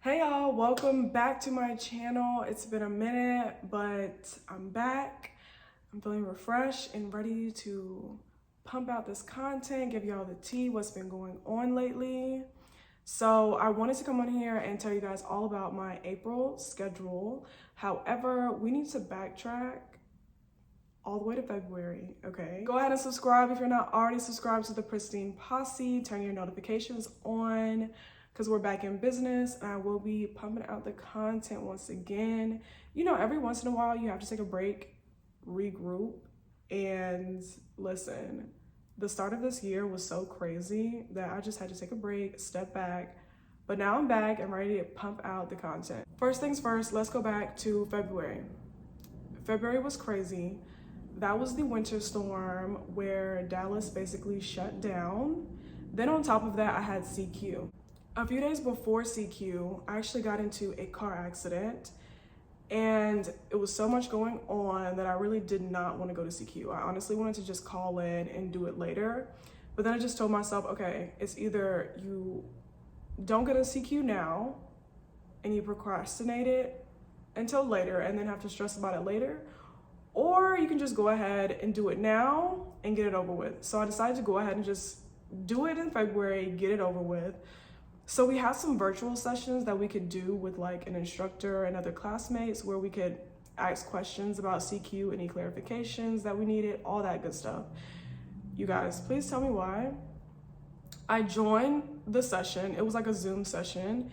Hey y'all, welcome back to my channel. It's been a minute, but I'm back. I'm feeling refreshed and ready to pump out this content, give y'all the tea, what's been going on lately. So I wanted to come on here and tell you guys all about my April schedule. However, we need to backtrack all the way to February, okay? Go ahead and subscribe if you're not already subscribed to the Pristine Posse. Turn your notifications on, because we're back in business and I will be pumping out the content once again. You know, every once in a while you have to take a break, regroup, and listen. The start of this year was so crazy that I just had to take a break, step back, but now I'm back and ready to pump out the content. First things first, let's go back to February. February was crazy. That was the winter storm where Dallas basically shut down. Then on top of that, I had CQ. A few days before CQ, I actually got into a car accident and it was so much going on that I really did not want to go to CQ. I honestly wanted to just call in and do it later. But then I just told myself, okay, it's either you don't go to CQ now and you procrastinate it until later and then have to stress about it later, or you can just go ahead and do it now and get it over with. So I decided to go ahead and just do it in February, get it over with. So we had some virtual sessions that we could do with like an instructor and other classmates where we could ask questions about CQ, any clarifications that we needed, all that good stuff. You guys, please tell me why. I joined the session. It was like a Zoom session.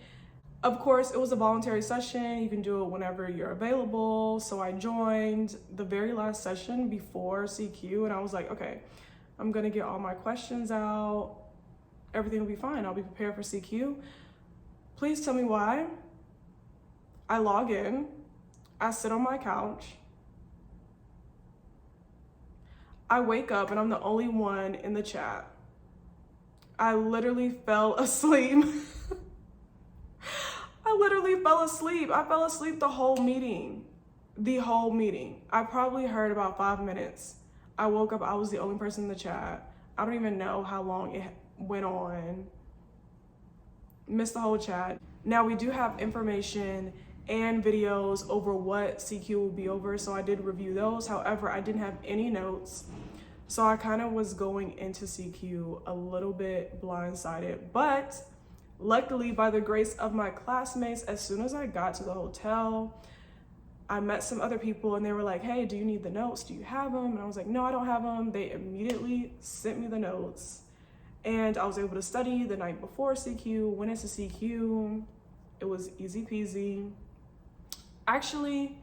Of course, it was a voluntary session. You can do it whenever you're available. So I joined the very last session before CQ and I was like, okay, I'm gonna get all my questions out. Everything will be fine. I'll be prepared for CQ. Please tell me why. I log in. I sit on my couch. I wake up and I'm the only one in the chat. I literally fell asleep. I fell asleep the whole meeting. I probably heard about 5 minutes. I woke up, I was the only person in the chat. I don't even know how long it went on. Missed the whole chat. Now we do have information and videos over what CQ will be over, so I did review those. However, I didn't have any notes. So I kind of was going into CQ a little bit blindsided, but luckily, by the grace of my classmates, as soon as I got to the hotel, I met some other people and they were like, hey, do you need the notes? Do you have them? And I was like, no, I don't have them. They immediately sent me the notes and I was able to study the night before CQ, went into CQ. It was easy peasy. Actually,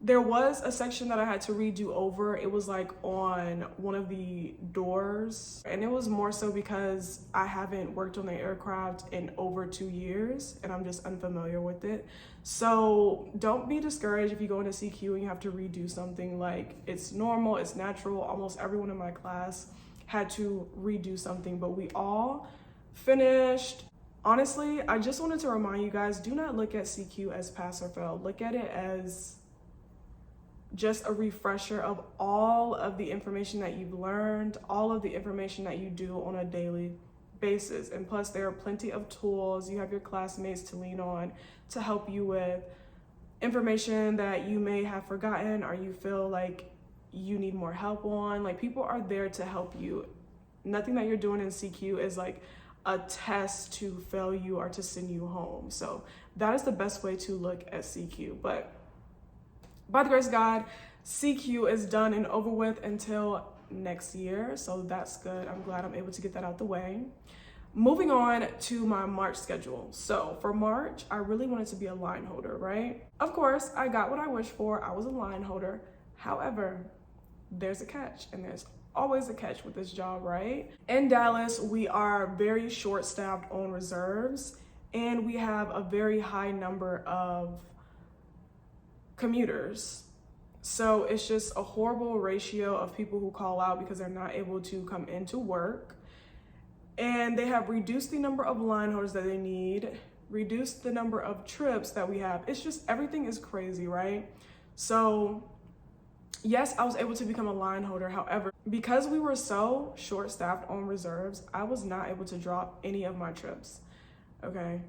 there was a section that I had to redo over. It was like on one of the doors. And it was more so because I haven't worked on the aircraft in over 2 years and I'm just unfamiliar with it. So don't be discouraged if you go into CQ and you have to redo something. Like, it's normal, it's natural. Almost everyone in my class had to redo something, but we all finished. Honestly, I just wanted to remind you guys, do not look at CQ as pass or fail. Look at it as just a refresher of all of the information that you've learned, all of the information that you do on a daily basis. And plus, there are plenty of tools. You have your classmates to lean on to help you with information that you may have forgotten or you feel like you need more help on. Like, people are there to help you. Nothing that you're doing in CQ is like a test to fail you or to send you home. So that is the best way to look at CQ. But by the grace of God, CQ is done and over with until next year. So that's good. I'm glad I'm able to get that out the way. Moving on to my March schedule. So for March, I really wanted to be a line holder, right? Of course, I got what I wished for. I was a line holder. However, there's a catch, and there's always a catch with this job, right? In Dallas, we are very short-staffed on reserves, and we have a very high number of commuters. So it's just a horrible ratio of people who call out because they're not able to come into work. And they have reduced the number of line holders that they need, reduced the number of trips that we have. It's just, everything is crazy, right? So yes, I was able to become a line holder. However, because we were so short-staffed on reserves, I was not able to drop any of my trips, okay?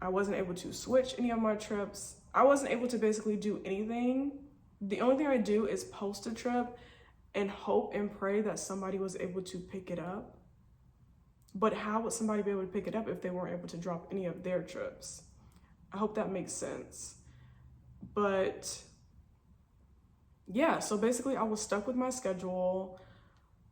I wasn't able to switch any of my trips. I wasn't able to basically do anything. The only thing I do is post a trip and hope and pray that somebody was able to pick it up. But how would somebody be able to pick it up if they weren't able to drop any of their trips? I hope that makes sense. But yeah, so basically I was stuck with my schedule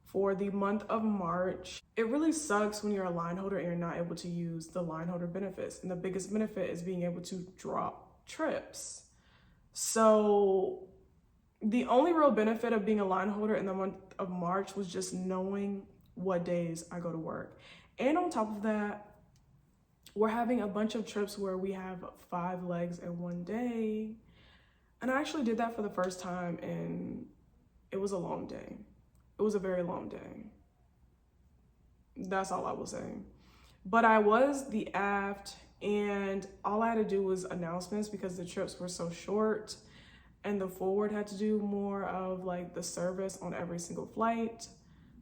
for the month of March. It really sucks when you're a line holder and you're not able to use the line holder benefits. And the biggest benefit is being able to drop trips. So the only real benefit of being a line holder in the month of March was just knowing what days I go to work. And on top of that, we're having a bunch of trips where we have 5 legs in one day. And I actually did that for the first time, and it was a long day. It was a very long day. That's all I will say. But I was the aft, and all I had to do was announcements because the trips were so short, and the forward had to do more of like the service on every single flight.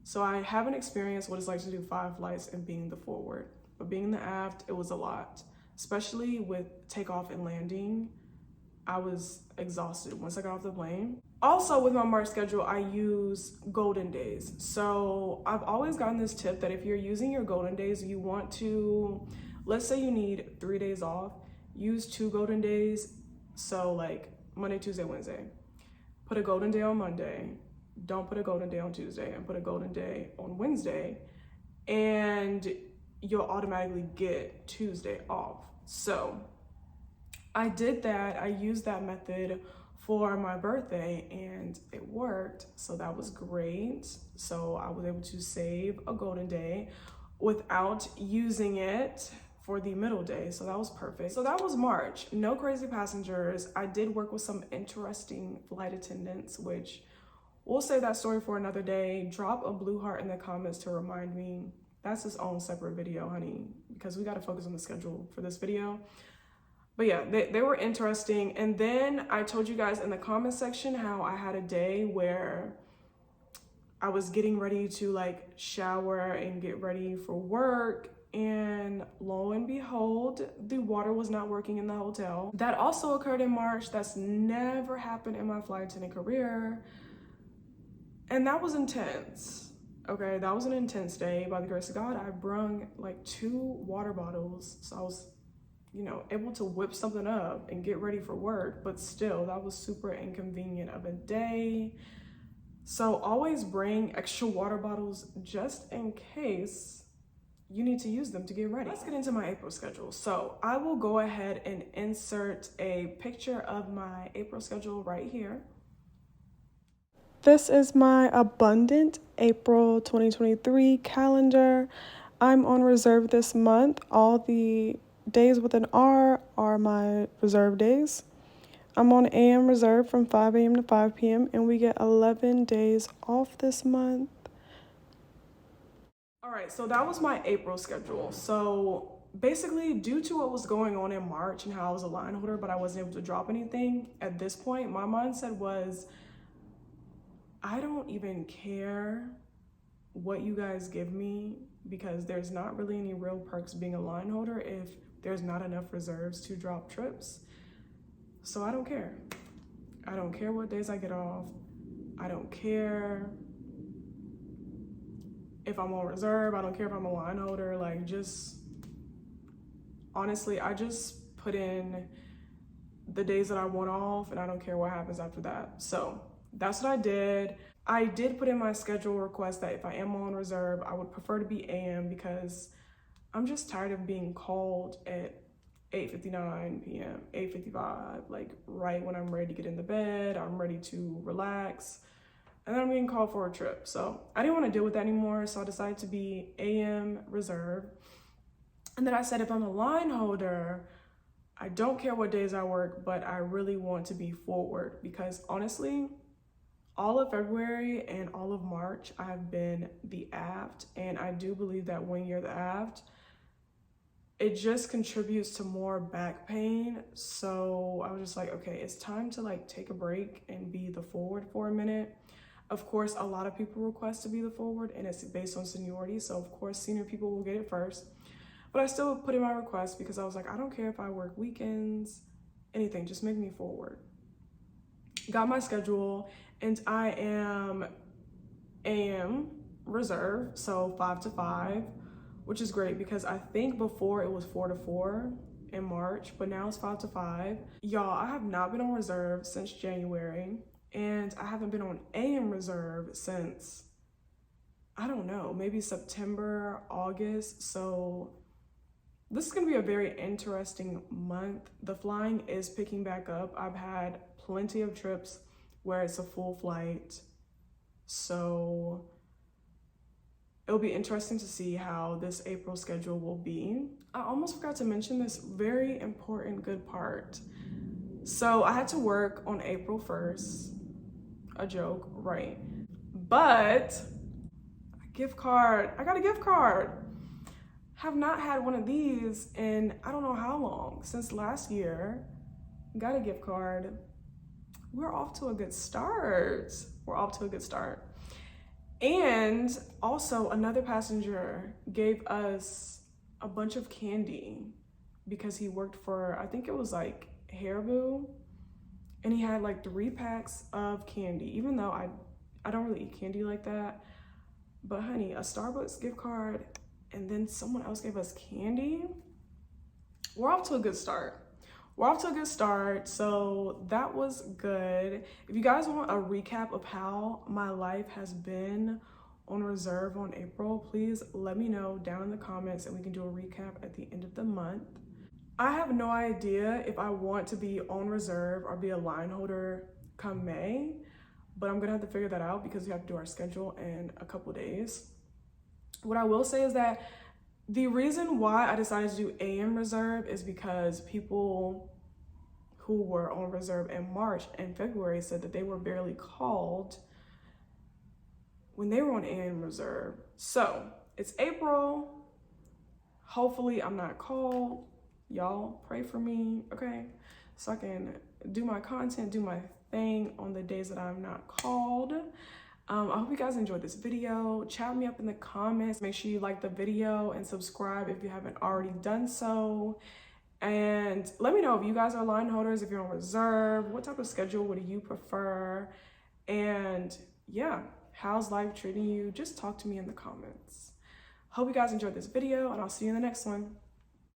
So I haven't experienced what it's like to do 5 flights and being the forward. But being the aft, it was a lot, especially with takeoff and landing. I was exhausted once I got off the plane. Also, with my March schedule, I use golden days. So I've always gotten this tip that if you're using your golden days, you want to, let's say you need 3 days off, use 2 golden days. So like Monday, Tuesday, Wednesday. Put a golden day on Monday. Don't put a golden day on Tuesday, and put a golden day on Wednesday. And you'll automatically get Tuesday off. So I did that. I used that method for my birthday and it worked. So that was great. So I was able to save a golden day without using it for the middle day. So that was perfect. So that was March. No crazy passengers. I did work with some interesting flight attendants, which we'll save that story for another day. Drop a blue heart in the comments to remind me. That's its own separate video, honey, because we got to focus on the schedule for this video. But yeah, they were interesting. And then I told you guys in the comment section how I had a day where I was getting ready to like shower and get ready for work. And lo and behold, the water was not working in the hotel. That also occurred in March. That's never happened in my flight attendant career. And that was intense. Okay, that was an intense day. By the grace of God, I brung like 2 water bottles. So I was, able to whip something up and get ready for work. But still, that was super inconvenient of a day. So always bring extra water bottles just in case you need to use them to get ready. Let's get into my April schedule. So I will go ahead and insert a picture of my April schedule right here. This is my abundant April 2023 calendar. I'm on reserve this month. All the days with an R are my reserve days. I'm on AM reserve from 5 a.m. to 5 p.m. and we get 11 days off this month. All right, so that was my April schedule. So basically, due to what was going on in March and how I was a line holder, but I wasn't able to drop anything, at this point, my mindset was, I don't even care what you guys give me because there's not really any real perks being a line holder if there's not enough reserves to drop trips. So I don't care. I don't care what days I get off. I don't care if I'm on reserve. I don't care if I'm a line holder. Like, just honestly, I just put in the days that I want off and I don't care what happens after that. So that's what I did. I did put in my schedule request that if I am on reserve, I would prefer to be AM because I'm just tired of being called at 8:59 p.m., 8:55, like right when I'm ready to get in the bed, I'm ready to relax, and then I'm being called for a trip. So I didn't want to deal with that anymore, so I decided to be AM reserve. And then I said, if I'm a line holder, I don't care what days I work, but I really want to be forward because honestly, all of February and all of March, I have been the aft, and I do believe that when you're the aft, it just contributes to more back pain. So I was just like, okay, it's time to like take a break and be the forward for a minute. Of course, a lot of people request to be the forward and it's based on seniority. So of course, senior people will get it first. But I still put in my request because I was like, I don't care if I work weekends, anything, just make me forward. Got my schedule, and I am AM reserve, so 5 to 5, which is great because I think before it was 4 to 4 in March, but now it's 5 to 5. Y'all, I have not been on reserve since January, and I haven't been on AM reserve since, I don't know, maybe September, August. So this is gonna be a very interesting month. The flying is picking back up. I've had plenty of trips where it's a full flight. So it'll be interesting to see how this April schedule will be. I almost forgot to mention this very important good part. So I had to work on April 1st. A joke, right? But a gift card, I got a gift card. Have not had one of these in I don't know how long, since last year. Got a gift card. We're off to a good start. We're off to a good start. And also another passenger gave us a bunch of candy because he worked for, I think it was like Haribo, and he had like 3 packs of candy, even though I don't really eat candy like that. But honey, a Starbucks gift card and then someone else gave us candy. We're off to a good start. We're off to a good start, so that was good. If you guys want a recap of how my life has been on reserve on April, please let me know down in the comments and we can do a recap at the end of the month. I have no idea if I want to be on reserve or be a line holder come May, but I'm gonna have to figure that out because we have to do our schedule in a couple days. What I will say is that the reason why I decided to do AM reserve is because people who were on reserve in March and February said that they were barely called when they were on AM reserve. So it's April. Hopefully I'm not called. Y'all pray for me, okay? So I can do my content, do my thing on the days that I'm not called. I hope you guys enjoyed this video. Chat me up in the comments. Make sure you like the video and subscribe if you haven't already done so. And let me know if you guys are line holders, if you're on reserve, what type of schedule would you prefer? And yeah, how's life treating you? Just talk to me in the comments. Hope you guys enjoyed this video, and I'll see you in the next one.